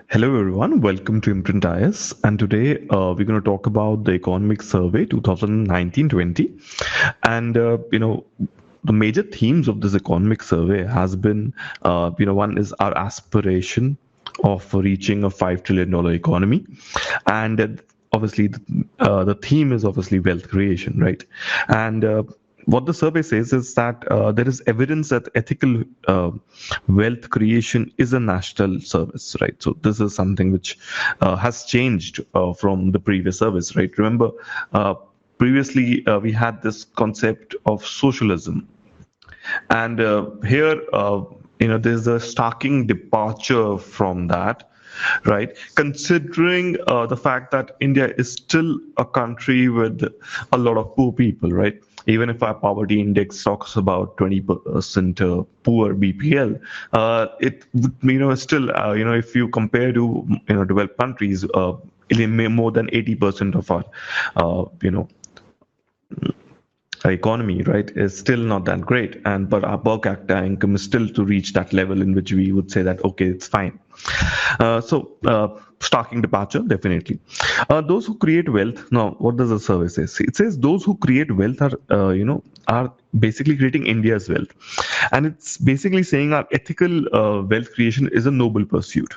Hello everyone, welcome to IMPRINT IS, and today we're going to talk about the economic survey 2019-20. And the major themes of this economic survey has been, one is our aspiration of reaching a $5 trillion economy, and obviously the theme is obviously wealth creation, right? And what the survey says is that there is evidence that ethical wealth creation is a national service, right? So this is something which has changed from the previous service, right? Remember, previously we had this concept of socialism, and here there's a starking departure from that, right? Considering the fact that India is still a country with a lot of poor people, right? Even if our poverty index talks about 20% poor BPL, it still if you compare to developed countries, more than 80% of our economy, right, is still not that great, and but our per capita income is still to reach that level in which we would say that okay, it's fine. Starking departure, definitely. Those who create wealth. Now, what does the survey say? It says those who create wealth are basically creating India's wealth, and it's basically saying our ethical wealth creation is a noble pursuit.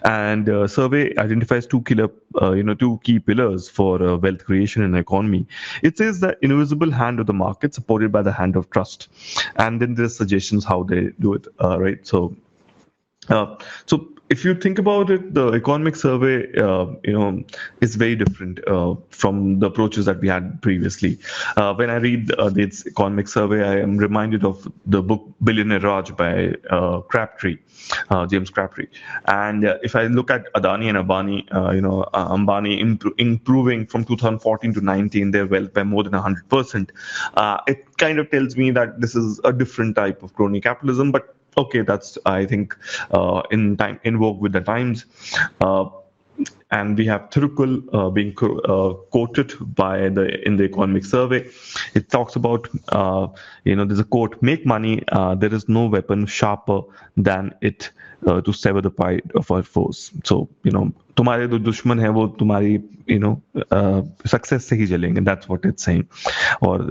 And survey identifies two key pillars for wealth creation in the economy. It says the invisible hand of the market supported by the hand of trust, and then there's suggestions how they do it, right? So if you think about it, the economic survey, is very different from the approaches that we had previously. When I read this economic survey, I am reminded of the book Billionaire Raj by James Crabtree. And if I look at Adani and Ambani improving from 2014 to 19 their wealth by more than 100%, it kind of tells me that this is a different type of crony capitalism, but okay, that's I think in vogue with the times. And we have Thirukul being quoted in the economic survey. It talks about there's a quote: "Make money. There is no weapon sharper than it to sever the pride of our foes." So तुम्हारे जो दुश्मन है वो तुम्हारी success से ही जलेंगे. That's what it's saying, or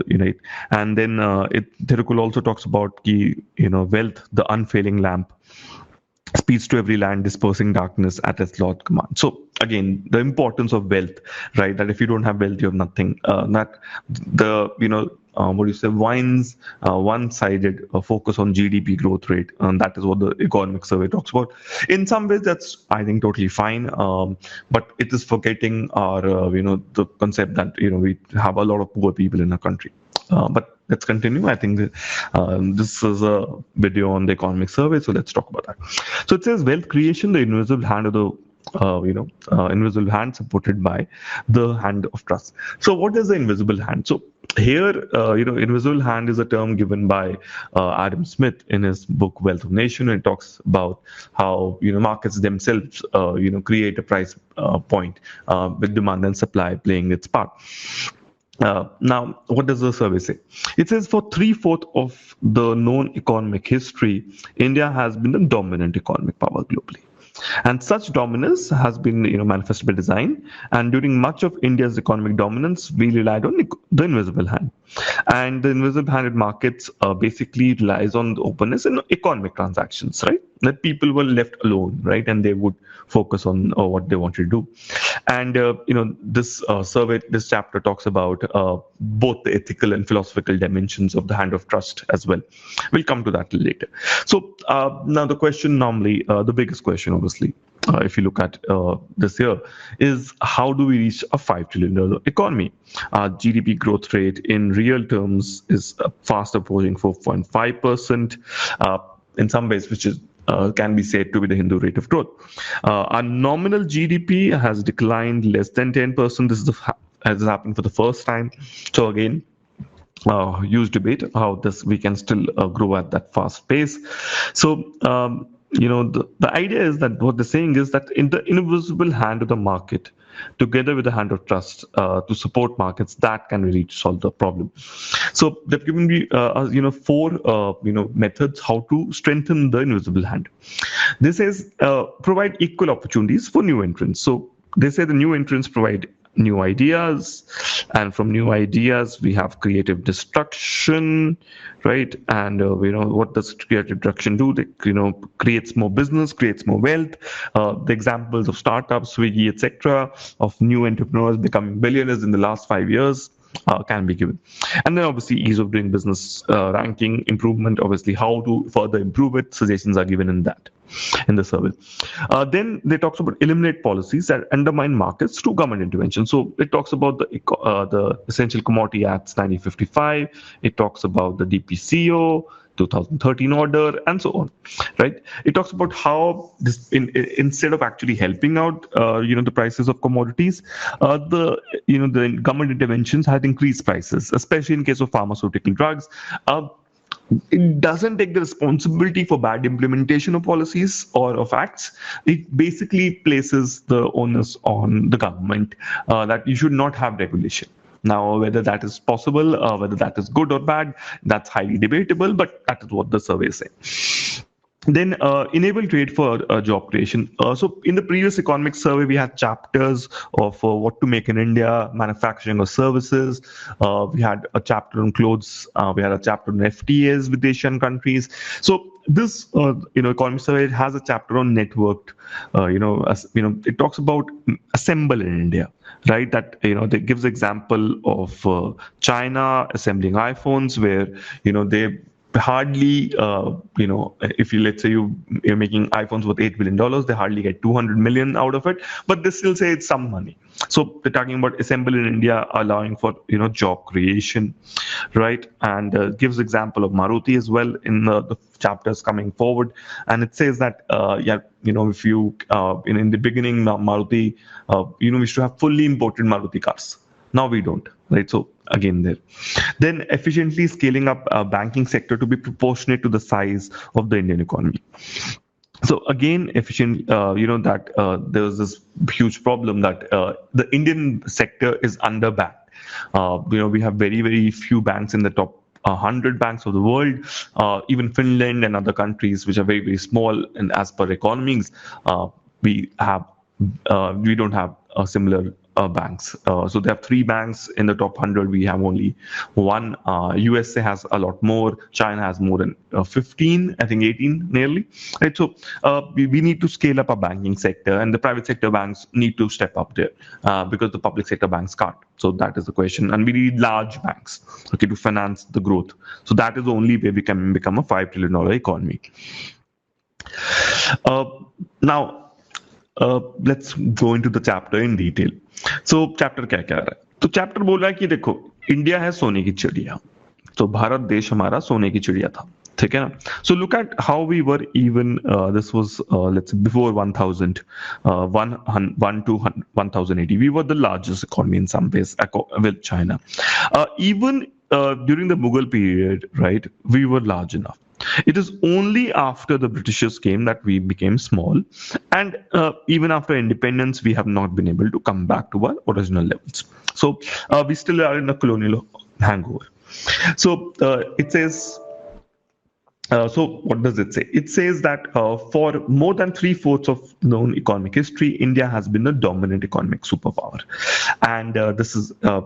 and then Thirukul also talks about wealth, the unfailing lamp, speeds to every land, dispersing darkness at its Lord command. So again, the importance of wealth, right? That if you don't have wealth, you have nothing. That the Wine's one-sided focus on GDP growth rate, and that is what the economic survey talks about. In some ways, that's I think totally fine, but it is forgetting our the concept that we have a lot of poor people in our country. But let's continue. I think this is a video on the economic survey, so let's talk about that. So it says wealth creation, the invisible hand of the invisible hand supported by the hand of trust. So what is the invisible hand? So here, invisible hand is a term given by Adam Smith in his book Wealth of Nation. It talks about how markets themselves create a price point with demand and supply playing its part. Now, what does the survey say? It says for 3/4 of the known economic history, India has been the dominant economic power globally. And such dominance has been manifested by design. And during much of India's economic dominance, we relied on the invisible hand. And the invisible hand in markets basically relies on the openness in economic transactions, right? That people were left alone, right? And they would focus on what they wanted to do. And this survey, this chapter talks about both the ethical and philosophical dimensions of the hand of trust as well. We'll come to that later. So now the question, normally the biggest question, obviously, if you look at this year, is how do we reach a $5 trillion economy? GDP growth rate in real terms is fast approaching 4.5%. In some ways, which is can be said to be the Hindu rate of growth. Our nominal GDP has declined less than 10%. This has happened for the first time. So again, huge debate how we can still grow at that fast pace. So the idea is that what they're saying is that in the invisible hand of the market, together with the hand of trust to support markets, that can really solve the problem. So they've given me, four, methods how to strengthen the invisible hand. This says provide equal opportunities for new entrants. So they say the new entrants provide new ideas, and from new ideas we have creative destruction, right? And what does creative destruction do? They creates more business, creates more wealth. The examples of startups, Swiggy, etc., of new entrepreneurs becoming billionaires in the last 5 years can be given. And then obviously ease of doing business, ranking improvement, obviously how to further improve it, suggestions are given in the survey. Then they talks about eliminate policies that undermine markets through government intervention. So it talks about the Essential Commodity Acts 1955. It talks about the DPCO 2013 order, and so on, right? It talks about how this, instead of actually helping out, the prices of commodities, the government interventions had increased prices, especially in case of pharmaceutical drugs. It doesn't take the responsibility for bad implementation of policies or of acts. It basically places the onus on the government that you should not have regulation. Now, whether that is possible, whether that is good or bad, that's highly debatable, but that is what the survey says. Then enable trade for job creation. So in the previous economic survey, we had chapters of what to make in India, manufacturing or services. We had a chapter on clothes. We had a chapter on FTAs with Asian countries. So this economic survey has a chapter on networked. It talks about assemble in India, right? That they gives example of China assembling iPhones, where they hardly, if you, let's say you're making iPhones worth $8 billion, they hardly get 200 million out of it, but they still say it's some money. So they're talking about assemble in India, allowing for job creation, right? And gives example of Maruti as well in the chapters coming forward. And it says that if you in the beginning, Maruti we used to have fully imported Maruti cars. Now we don't, right? So again there. Then efficiently scaling up banking sector to be proportionate to the size of the Indian economy. So again, efficient, there was this huge problem that the Indian sector is underbanked. We have very, very few banks in the top 100 banks of the world. Even Finland and other countries which are very, very small, and as per economies, we don't have similar banks. So they have 3 banks in the top 100. We have only 1. USA has a lot more. China has more than 15, I think 18 nearly. Right. So we need to scale up our banking sector, and the private sector banks need to step up there because the public sector banks can't. So that is the question. And we need large banks, okay, to finance the growth. So that is the only way we can become a $5 trillion economy. Now, let's go into the chapter in detail. So chapter क्या कह रहा है? तो chapter बोल रहा है कि देखो, इंडिया है सोने की चिड़िया, तो भारत देश हमारा सोने की चिड़िया था, ठीक है ना? So look at how we were even. This was let's say before 1000, 1 to 1080. We were the largest economy in some ways with China. Even during the Mughal period, right? We were large enough. It is only after the Britishers came that we became small, and even after independence, we have not been able to come back to our original levels. So we still are in a colonial hangover. So it says. So what does it say? It says that for more than 3/4 of known economic history, India has been the dominant economic superpower. And this is, a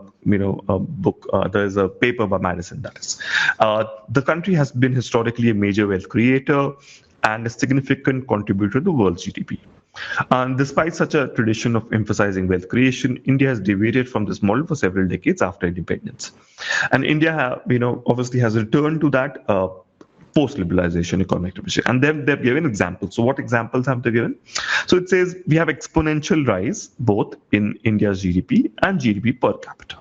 book. There is a paper by Madison that is. The country has been historically a major wealth creator and a significant contributor to the world's GDP. And despite such a tradition of emphasizing wealth creation, India has deviated from this model for several decades after independence. And India, obviously has returned to that post-liberalization economic deficit. And they've given examples. So what examples have they given? So it says we have exponential rise both in India's GDP and GDP per capita.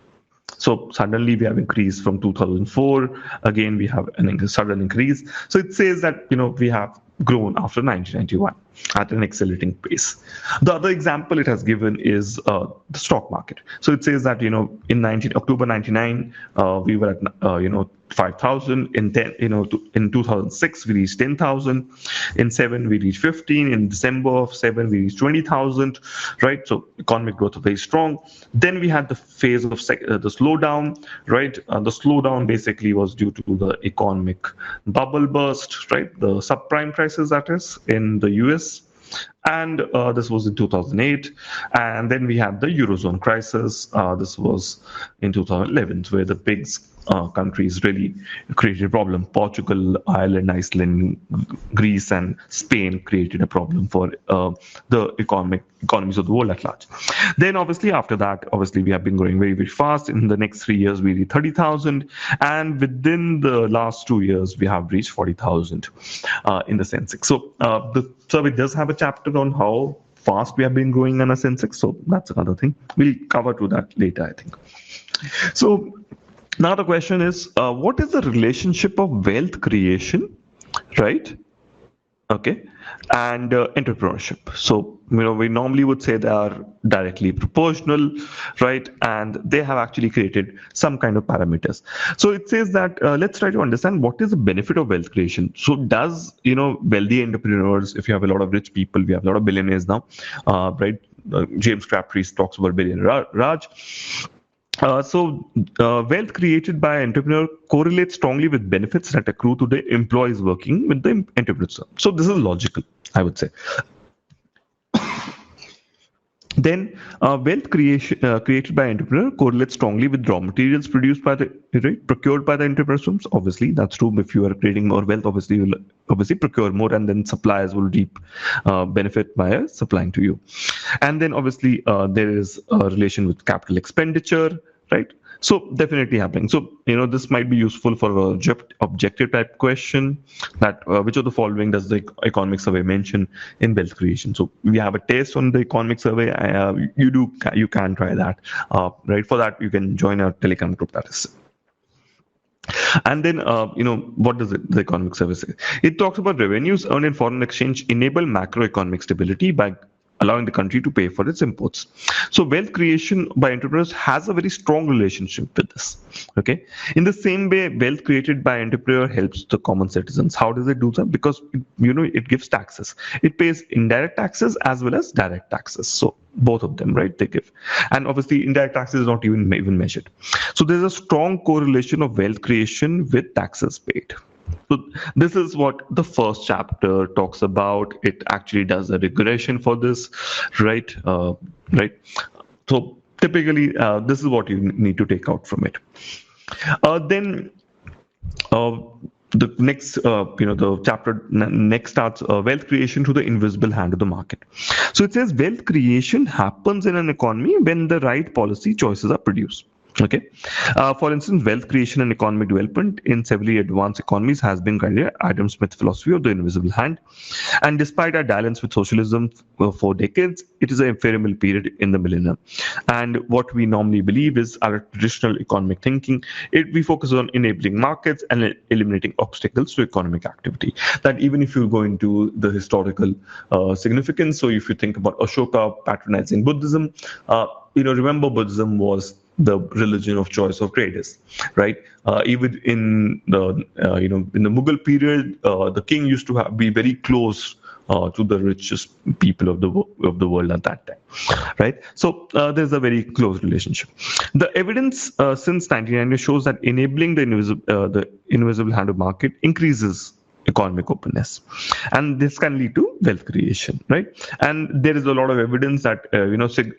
So suddenly we have increased from 2004. Again, we have a sudden increase. So it says that, we have grown after 1991. at an accelerating pace. The other example it has given is the stock market. So it says that in October 99 we were at 5,000. In 2006 we reached 10,000. In 7 we reached 15. In December of 7 we reached 20,000. Right. So economic growth was very strong. Then we had the phase of the slowdown. Right. The slowdown basically was due to the economic bubble burst. Right. The subprime crisis, that is, in the US. And this was in 2008. And then we had the Eurozone crisis. This was in 2011, where the big countries really created a problem. Portugal, Ireland, Iceland, Greece, and Spain created a problem for the economies of the world at large. Then obviously after that, we have been growing very, very fast. In the next 3 years, we reached 30,000. And within the last 2 years, we have reached 40,000 in the Sensex. So the survey does have a chapter on how fast we have been growing in a Sensex. So that's another thing. We'll cover to that later, I think. So now the question is, what is the relationship of wealth creation, right? Okay, and entrepreneurship. So we normally would say they are directly proportional, right? And they have actually created some kind of parameters. So it says that let's try to understand what is the benefit of wealth creation. So does wealthy entrepreneurs, if you have a lot of rich people, we have a lot of billionaires now, right? James Crabtree talks about billionaire Raj. Wealth created by an entrepreneur correlates strongly with benefits that accrue to the employees working with the entrepreneur. So this is logical, I would say. Then wealth created by entrepreneur correlates strongly with raw materials procured by the entrepreneur. Obviously, that's true. If you are creating more wealth, obviously you will procure more, and then suppliers will reap benefit by supplying to you. And then obviously there is a relation with capital expenditure, right? So definitely happening. So this might be useful for an objective type question, that which of the following does the economic survey mention in wealth creation? So we have a test on the economic survey. You can try that. Right. For that you can join our Telegram group. That is. And then, what does the economic survey say? It talks about revenues earned in foreign exchange enable macroeconomic stability by allowing the country to pay for its imports. So wealth creation by entrepreneurs has a very strong relationship with this. Okay. In the same way, wealth created by entrepreneur helps the common citizens. How does it do that? Because it gives taxes. It pays indirect taxes as well as direct taxes. So both of them, right? They give. And obviously indirect taxes is not even measured. So there's a strong correlation of wealth creation with taxes paid. So this is what the first chapter talks about. It actually does a regression for this, right? Right. So typically, this is what you need to take out from it. Then the next, the chapter next starts wealth creation through the invisible hand of the market. So it says wealth creation happens in an economy when the right policy choices are produced. Okay. For instance, wealth creation and economic development in severely advanced economies has been guided by Adam Smith's philosophy of the invisible hand. And despite our dalliance with socialism for decades, it is an ephemeral period in the millennium. And what we normally believe is our traditional economic thinking. We focus on enabling markets and eliminating obstacles to economic activity. That even if you go into the historical significance, so if you think about Ashoka patronizing Buddhism, remember Buddhism was the religion of choice of traders, right? Even in the in the Mughal period, the king used to be very close to the richest people of the world at that time, right? So there's a very close relationship. The evidence since 1990 shows that enabling the invisible hand of market increases economic openness, and this can lead to wealth creation, right? And there is a lot of evidence that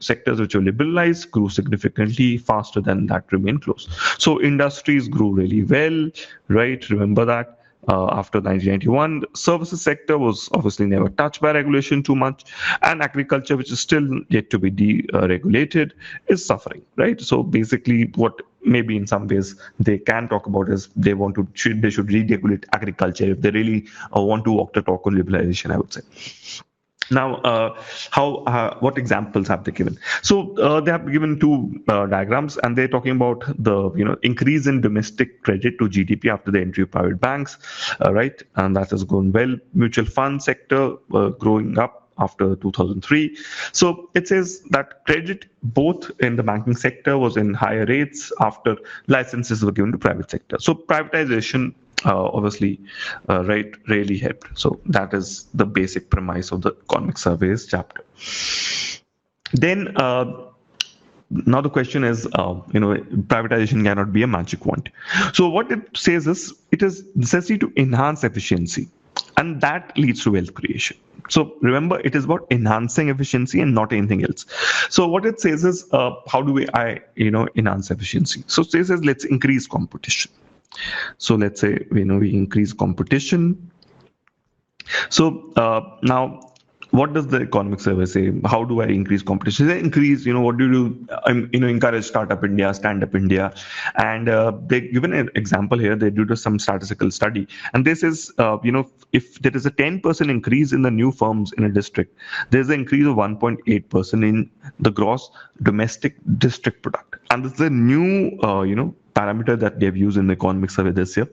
sectors which are liberalized grew significantly faster than that remain closed. So industries grew really well, right? Remember that. After 1991, the services sector was obviously never touched by regulation too much, and agriculture, which is still yet to be deregulated, is suffering, right? So basically, what maybe in some ways they can talk about is they should re-regulate agriculture if they really want to walk the talk on liberalization, I would say. Now, what examples have they given? So they have given two diagrams, and they're talking about the increase in domestic credit to GDP after the entry of private banks, right? And that has gone well. Mutual fund sector growing up after 2003. So it says that credit both in the banking sector was in higher rates after licenses were given to private sector. So privatization obviously right really helped. So that is the basic premise of the economic surveys chapter. Then now the question is, privatization cannot be a magic wand. So what it says is it is necessary to enhance efficiency, and that leads to wealth creation. So remember, it is about enhancing efficiency and not anything else. So what it says is, how do enhance efficiency? So it says let's increase competition. So let's say we increase competition. So now, what does the economic survey say? How do I increase competition? They increase, what do you do? Encourage Startup India, Stand Up India, and they given an example here. They do some statistical study, and this is, if there is a 10% increase in the new firms in a district, there's an increase of 1.8% in the gross domestic district product, and this is a new, parameter that they've used in the economic survey this year.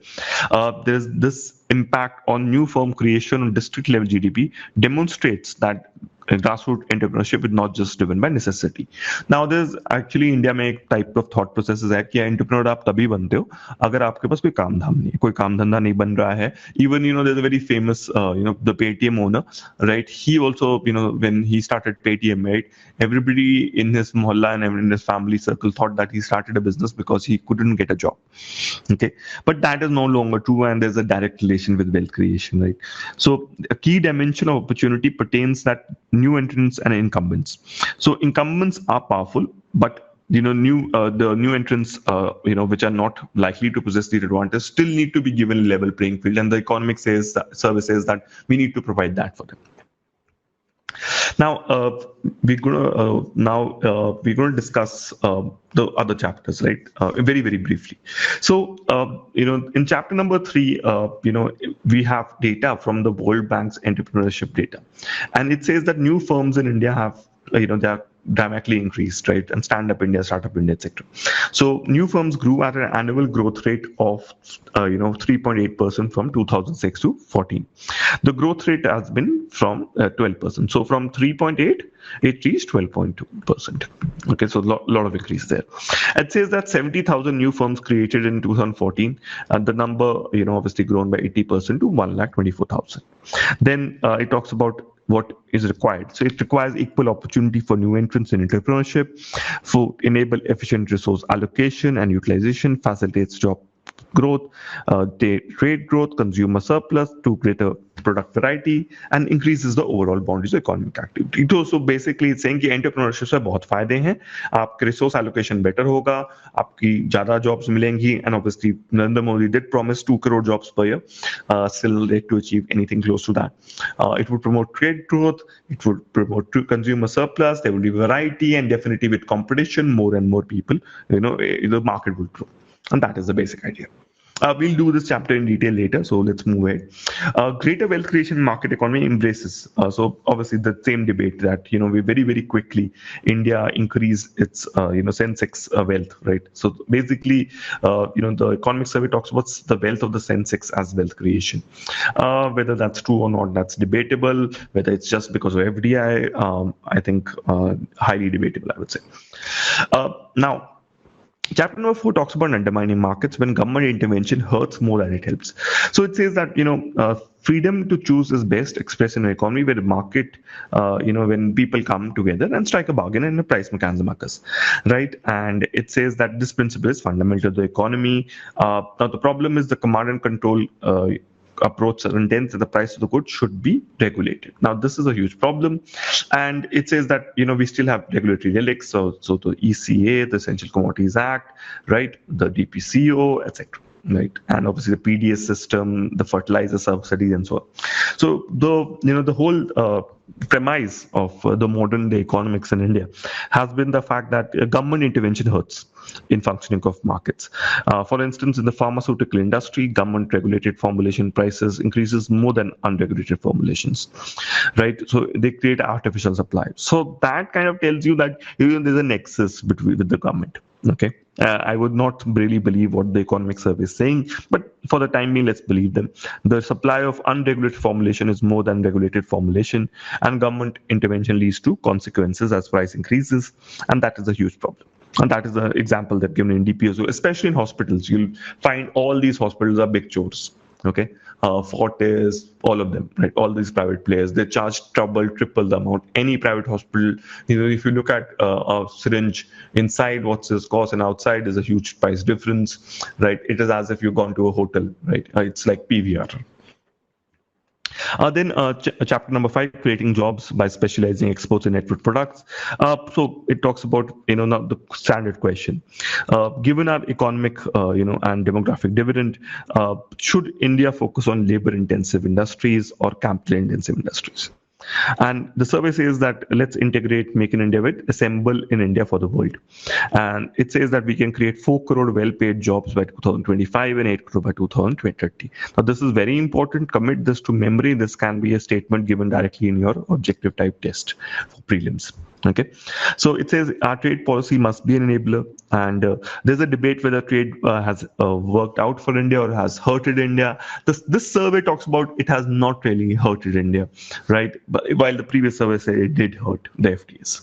There's this impact on new firm creation on district level GDP demonstrates that grassroots entrepreneurship is not just driven by necessity. Now there's actually India में एक type of thought processes है कि entrepreneur आप तभी बनते हो अगर आपके पास कोई काम धाम नहीं है, कोई काम धंधा नहीं बन रहा है. Even there's a very famous the Paytm owner, right? He also when he started Paytm, right, everybody in his mohalla and in his family circle thought that he started a business because he couldn't get a job. Okay, but that is no longer true, and there's a direct relation with wealth creation, right? So a key dimension of opportunity pertains that new entrants and incumbents. So incumbents are powerful, but the new entrants which are not likely to possess the advantage still need to be given a level playing field, and the economic services that we need to provide that for them. Now we're going to discuss the other chapters, right? Very very briefly. So in chapter number 3, we have data from the World Bank's entrepreneurship data, and it says that new firms in India have they are dramatically increased, right? And Stand Up India, Startup India, etc. So new firms grew at an annual growth rate of 3.8% from 2006 to 14. The growth rate has been from 12%. So from 3.8, it reached 12.2%. Okay, so lot of increase there. It says that 70,000 new firms created in 2014, and the number obviously grown by 80% to 1,24,000. Then it talks about what is required. So it requires equal opportunity for new entrants in entrepreneurship, for enable efficient resource allocation and utilization, facilitates job growth, trade growth, consumer surplus to greater product variety, and increases the overall boundaries of economic activity. So basically it's saying कि entrepreneurship से बहुत फायदे हैं, आपके resource allocation better होगा, आपकी ज़्यादा jobs मिलेंगी, and obviously Narendra Modi did promise 2 crore jobs per year, still yet to achieve anything close to that. It would promote trade growth, it would promote consumer surplus, there would be variety, and definitely with competition, more and more people, the market will grow. And that is the basic idea. We'll do this chapter in detail later, so let's move ahead. Greater wealth creation market economy embraces. So obviously the same debate that we very very quickly India increased its Sensex wealth, right? So basically the economic survey talks about the wealth of the Sensex as wealth creation. Whether that's true or not, that's debatable. Whether it's just because of FDI, I think highly debatable, I would say. Now. Chapter number 4 talks about undermining markets when government intervention hurts more than it helps. So it says that freedom to choose is best expressed in an economy where the market, when people come together and strike a bargain and a price mechanism occurs, right? And it says that this principle is fundamental to the economy. Now the problem is the command and control approach intends that the price of the goods should be regulated. Now this is a huge problem, and it says that we still have regulatory relics, so the ECA, the Essential Commodities Act, right, the DPCO, etc. right? And obviously the PDS system, the fertilizer subsidies, and so on. So the whole premise of the modern day economics in India has been the fact that government intervention hurts in functioning of markets. For instance, in the pharmaceutical industry, government regulated formulation prices increases more than unregulated formulations, right? So they create artificial supply. So that kind of tells you that even there's a nexus between with the government. Okay, I would not really believe what the economic survey is saying, but for the time being, let's believe them. The supply of unregulated formulation is more than regulated formulation, and government intervention leads to consequences as price increases, and that is a huge problem. And that is the example that given in DPSO, especially in hospitals. You'll find all these hospitals are big chores. Okay, Fortis, all of them, right? All these private players, they charge double, triple the amount. Any private hospital, if you look at a syringe inside, what's its cost, and outside is a huge price difference, right? It is as if you've gone to a hotel, right? It's like PVR. Then chapter number 5, creating jobs by specializing exports in network products. So it talks about now the standard question: given our economic and demographic dividend, should India focus on labor-intensive industries or capital-intensive industries? And the survey says that let's integrate Make in India with Assemble in India for the world. And it says that we can create 4 crore well-paid jobs by 2025 and 8 crore by 2030. Now, this is very important. Commit this to memory. This can be a statement given directly in your objective type test for prelims. Okay, so it says our trade policy must be an enabler, and there's a debate whether trade has worked out for India or has hurted India. This survey talks about it has not really hurted India, right? But while the previous survey said it did hurt the FTAs.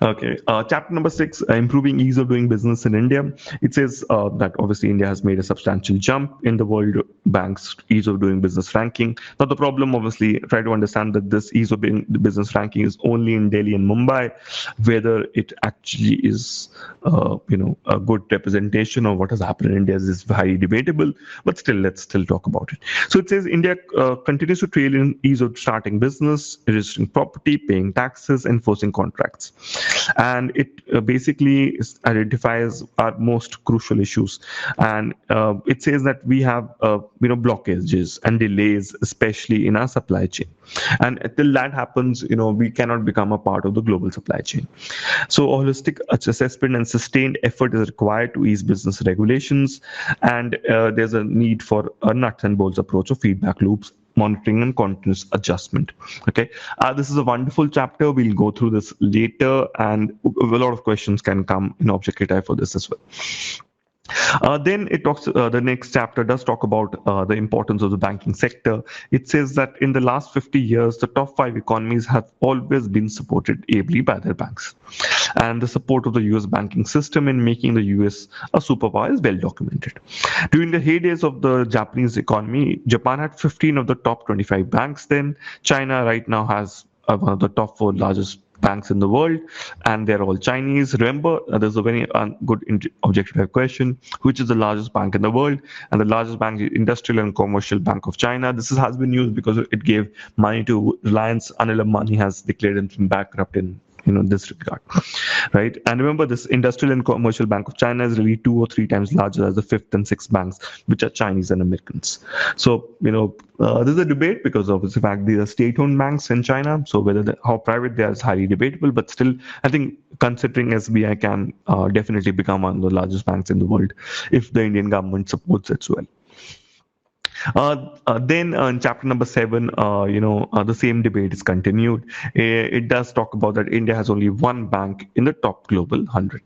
Okay, chapter number 6, improving ease of doing business in India. It says that obviously India has made a substantial jump in the World Bank's ease of doing business ranking. Now the problem, obviously, try to understand that this ease of doing business ranking is only in Delhi and Mumbai. Whether it actually is, a good representation of what has happened in India is very debatable. But still, let's still talk about it. So it says India continues to trail in ease of starting business, registering property, paying taxes, enforcing contracts. And it basically identifies our most crucial issues, and it says that we have blockages and delays, especially in our supply chain, and until that happens, we cannot become a part of the global supply chain. So holistic assessment and sustained effort is required to ease business regulations, and there's a need for a nuts and bolts approach of feedback loops, monitoring, and continuous adjustment. Okay, this is a wonderful chapter. We'll go through this later, and a lot of questions can come in objective type for this as well. Then it talks, the next chapter does talk about the importance of the banking sector. It says that in the last 50 years, the top 5 economies have always been supported ably by their banks. And the support of the US banking system in making the US a superpower is well documented. During the heydays of the Japanese economy, Japan had 15 of the top 25 banks then. China right now has one of the top 4 largest banks in the world, and they're all Chinese. Remember, there's a very good objective question: which is the largest bank in the world? And the largest bank is Industrial and Commercial Bank of China. This has been used because it gave money to Reliance. Anil Ambani has declared him bankrupt in this regard, right? And remember, this Industrial and Commercial Bank of China is really 2 or 3 times larger as the 5th and 6th banks, which are Chinese and Americans. So there's a debate because of the fact these are state-owned banks in China. So whether how private they are is highly debatable. But still, I think considering SBI can definitely become one of the largest banks in the world if the Indian government supports it well. Then in chapter number 7, the same debate is continued. It does talk about that India has only one bank in the top global 100.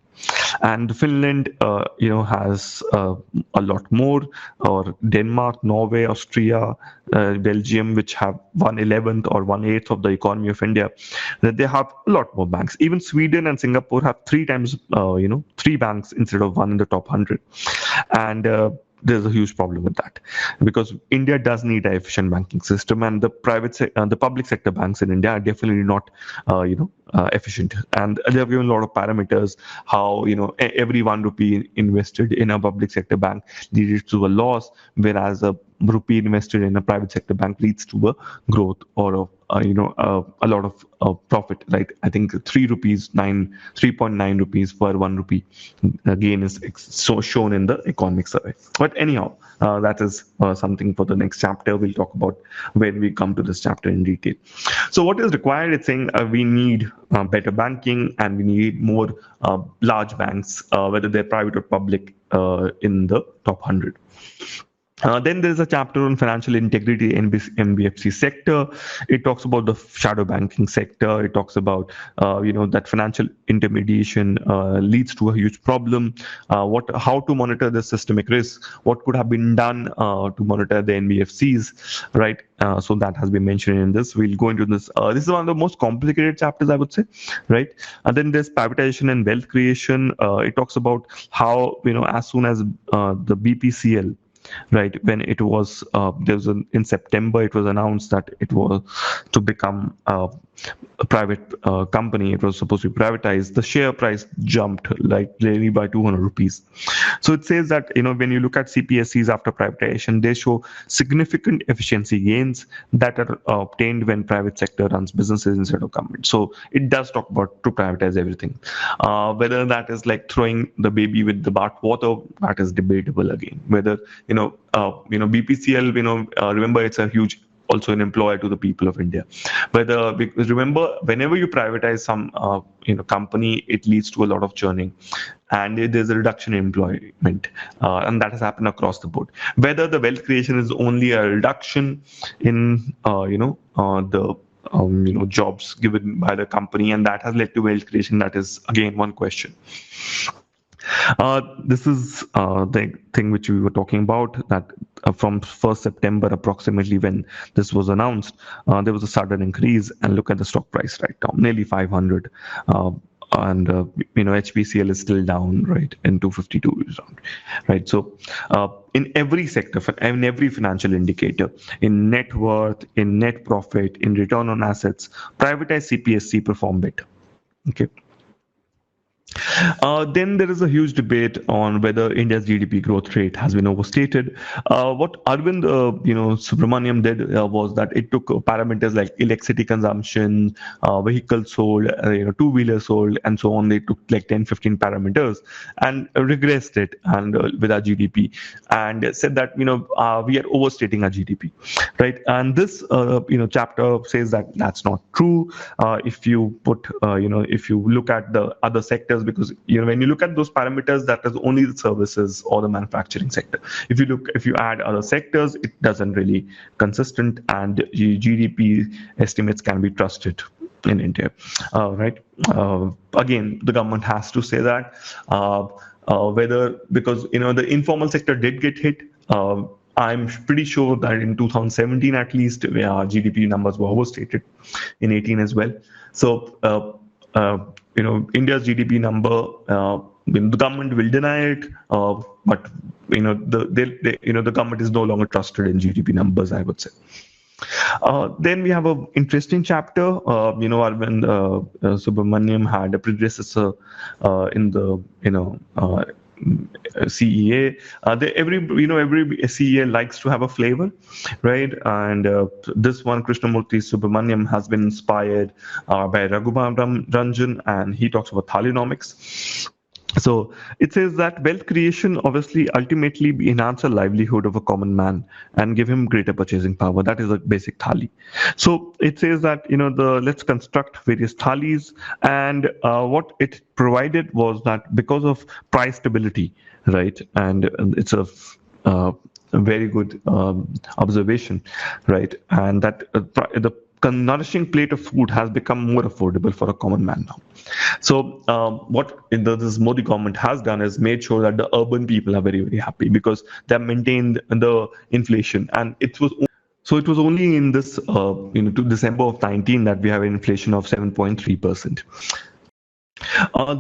And Finland, has a lot more, or Denmark, Norway, Austria, Belgium, which have 1/11th or 1/8th of the economy of India, that they have a lot more banks. Even Sweden and Singapore have 3 times, 3 banks instead of 1 in the top 100. And there's a huge problem with that, because India does need an efficient banking system, and the the public sector banks in India are definitely not, efficient. And they have given a lot of parameters how every 1 rupee invested in a public sector bank leads to a loss, whereas a rupee invested in a private sector bank leads to a growth or a lot of profit, right? I think 3.9 rupees for 1 rupee gain is so shown in the economic survey. But anyhow, that is something for the next chapter. We'll talk about when we come to this chapter in detail. So what is required? It's saying we need better banking and we need more large banks, whether they're private or public, in the top 100. Then there's a chapter on financial integrity in NBFC sector. It talks about the shadow banking sector. It talks about that financial intermediation leads to a huge problem. How to monitor the systemic risk? What could have been done to monitor the NBFCs? Right. So that has been mentioned in this. We'll go into this. This is one of the most complicated chapters, I would say. Right. And then there's privatization and wealth creation. It talks about how as soon as the BPCL, right, when it was in September, it was announced that it was to become a private company. It was supposed to be privatized. The share price jumped like really by 200 rupees. So it says that when you look at CPSCs after privatization, they show significant efficiency gains that are obtained when private sector runs businesses instead of government. So it does talk about to privatize everything. Whether that is like throwing the baby with the bathwater, that is debatable again. Whether BPCL, remember, it's a huge also an employer to the people of India. Because remember, whenever you privatize some company, it leads to a lot of churning, and there's a reduction in employment, and that has happened across the board. Whether the wealth creation is only a reduction in the jobs given by the company, and that has led to wealth creation, that is again one question. This is the thing which we were talking about, that from 1st September approximately, when this was announced, there was a sudden increase, and look at the stock price right now, nearly 500. And HPCL is still down, right, in 252 is down, right? So in every sector, in every financial indicator, in net worth, in net profit, in return on assets, privatized CPSC perform better. Okay. Then there is a huge debate on whether India's GDP growth rate has been overstated. What Arvind Subramanian did was that it took parameters like electricity consumption, vehicles sold, two-wheelers sold, and so on. They took like 10, 15 parameters and regressed it and with our GDP, and said that we are overstating our GDP, right? And this chapter says that that's not true. If you put if you look at the other sectors, because when you look at those parameters, that is only the services or the manufacturing sector. If you add other sectors, it doesn't really consistent, and GDP estimates can be trusted in India, right? Again, the government has to say that whether, because the informal sector did get hit. I'm pretty sure that in 2017 at least, GDP numbers were overstated, in 18 as well. So India's GDP number, the government will deny it, but the government is no longer trusted in GDP numbers, I would say. Then we have an interesting chapter. Arvind Subramanian had a predecessor in the CEA. Every CEA likes to have a flavor, right? And this one, Krishnamurti Subramanian, has been inspired by Raghuram Ranjan, and he talks about thalinomics. So it says that wealth creation obviously ultimately enhance the livelihood of a common man and give him greater purchasing power. That is a basic thali. So it says that let's construct various thalis, and what it provided was that because of price stability, right, and it's a very good observation, right, and that the nourishing plate of food has become more affordable for a common man now. So what this Modi government has done is made sure that the urban people are very, very happy, because they have maintained the inflation, and it was only in this to December of 19 that we have an inflation of 7.3%.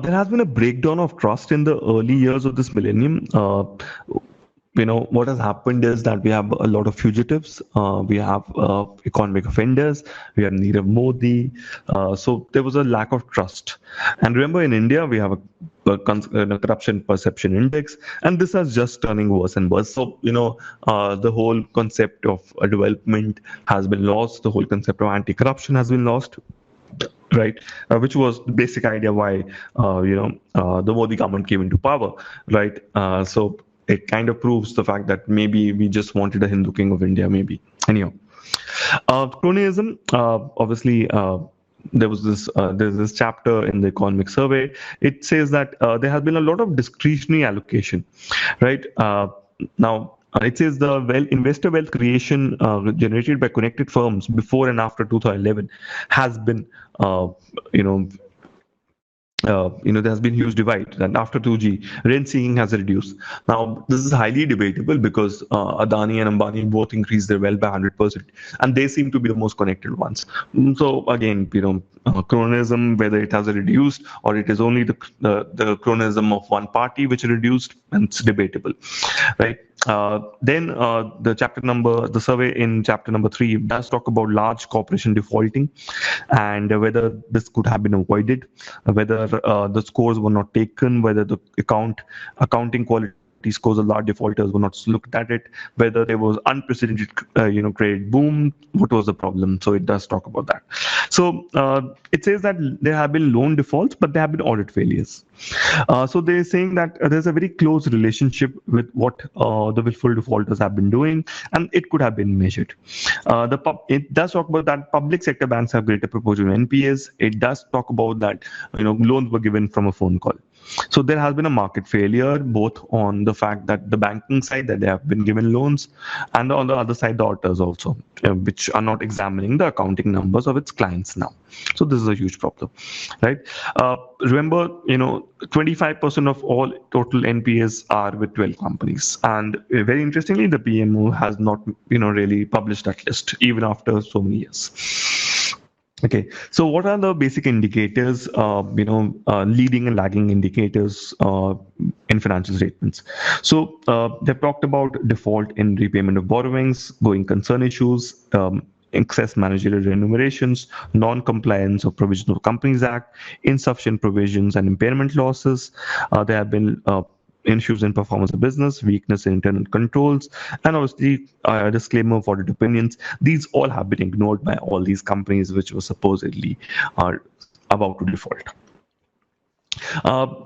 There has been a breakdown of trust in the early years of this millennium. what has happened is that we have a lot of fugitives, we have economic offenders, we have Nirav Modi, so there was a lack of trust. And remember, in India, we have a corruption perception index, and this is just turning worse and worse. So, the whole concept of development has been lost, the whole concept of anti-corruption has been lost, right? Which was the basic idea why the Modi government came into power, right? So it kind of proves the fact that maybe we just wanted a Hindu king of India, maybe. Anyhow, cronyism, obviously. There's this chapter in the economic survey. It says that there has been a lot of discretionary allocation, right? Now, it says the investor wealth creation generated by connected firms before and after 2011 has been, there has been huge divide, and after 2G, rent seeking has reduced. Now, this is highly debatable because Adani and Ambani both increased their wealth by 100%, and they seem to be the most connected ones. So again, cronyism, whether it has reduced or it is only the cronyism of one party which reduced, and it's debatable, right? Then the survey in chapter number 3 does talk about large corporation defaulting and whether this could have been avoided, whether the scores were not taken, whether the accounting quality scores of large defaulters were not looked at it, whether there was unprecedented credit boom, what was the problem. So it does talk about that. So it says that there have been loan defaults, but there have been audit failures. So they're saying that there's a very close relationship with what the willful defaulters have been doing, and it could have been measured. It does talk about that public sector banks have greater proportion of NPAs. It does talk about that loans were given from a phone call. So there has been a market failure, both on the fact that the banking side that they have been given loans, and on the other side, the auditors also, which are not examining the accounting numbers of its clients now. So this is a huge problem, right? Remember, 25% of all total NPAs are with 12 companies, and very interestingly, the PMO has not, really published that list even after so many years. Okay, so what are the basic indicators, leading and lagging indicators in financial statements? So they've talked about default in repayment of borrowings, going concern issues, excess managerial remunerations, non-compliance of provisions of Companies Act, insufficient provisions and impairment losses. There have been issues in performance of business, weakness in internal controls, and obviously a disclaimer of audit opinions. These all have been ignored by all these companies which were supposedly are about to default.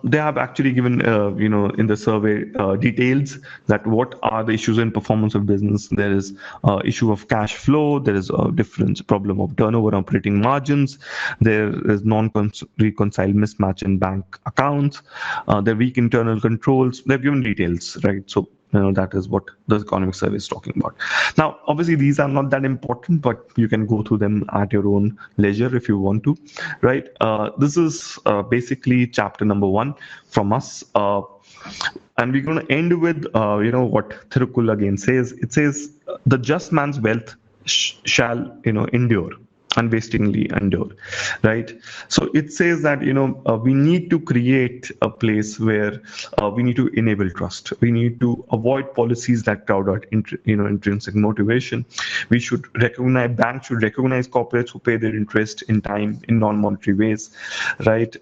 They have actually given, in the survey details that what are the issues in performance of business. There is issue of cash flow. There is a difference problem of turnover, operating margins. There is non-reconciled mismatch in bank accounts. There are weak internal controls. They've given details, right? So that is what the economic survey is talking about. Now, obviously, these are not that important, but you can go through them at your own leisure if you want to, right? This is basically chapter number 1 from us. And we're going to end with, what Thirukul again says. It says, the just man's wealth shall, endure. Unwastingly endure, right? So it says that we need to create a place where we need to enable trust. We need to avoid policies that crowd out intrinsic motivation. We should recognize, banks should recognize corporates who pay their interest in time in non-monetary ways, right?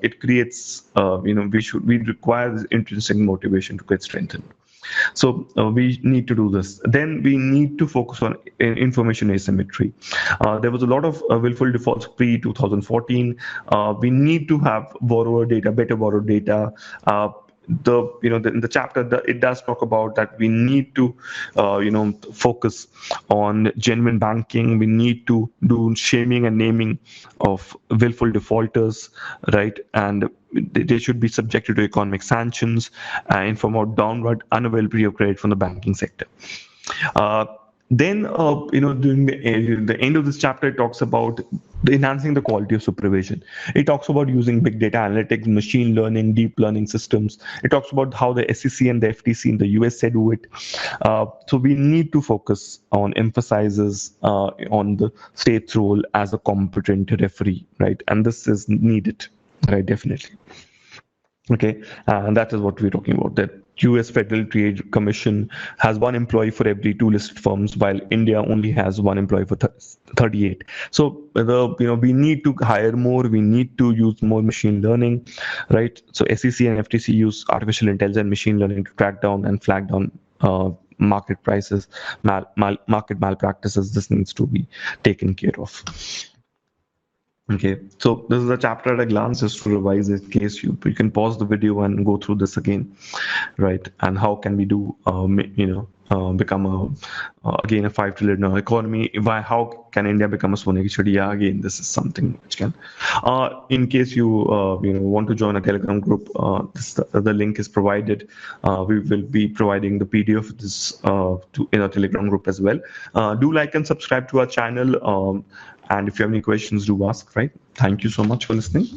It creates we require this intrinsic motivation to get strengthened. So we need to do this. Then we need to focus on information asymmetry. There was a lot of willful defaults pre-2014. We need to have borrower data, better borrower data. In the chapter, it does talk about that we need to focus on genuine banking. We need to do shaming and naming of willful defaulters, right? And they should be subjected to economic sanctions in form of downward unavailability of credit from the banking sector. Then, during the end of this chapter, it talks about enhancing the quality of supervision. It talks about using big data analytics, machine learning, deep learning systems. It talks about how the SEC and the FTC in the USA do it. So we need to focus on emphasizes on the state's role as a competent referee, right? And this is needed, right? Definitely. Okay, and that is what we're talking about there. US Federal Trade Commission has one employee for every two listed firms, while India only has one employee for 38. So we need to hire more. We need to use more machine learning, right? So SEC and FTC use artificial intelligence, machine learning to track down and flag down market prices, market malpractices. This needs to be taken care of. Okay, so this is a chapter at a glance, just to revise in case you can pause the video and go through this again, right? And how can we do, become again a $5 trillion economy? How can India become a Sone ki Chidiya? Again, this is something which can. In case you want to join a Telegram group, the link is provided. We will be providing the PDF of this in a Telegram group as well. Do like and subscribe to our channel. And if you have any questions, do ask, right? Thank you so much for listening.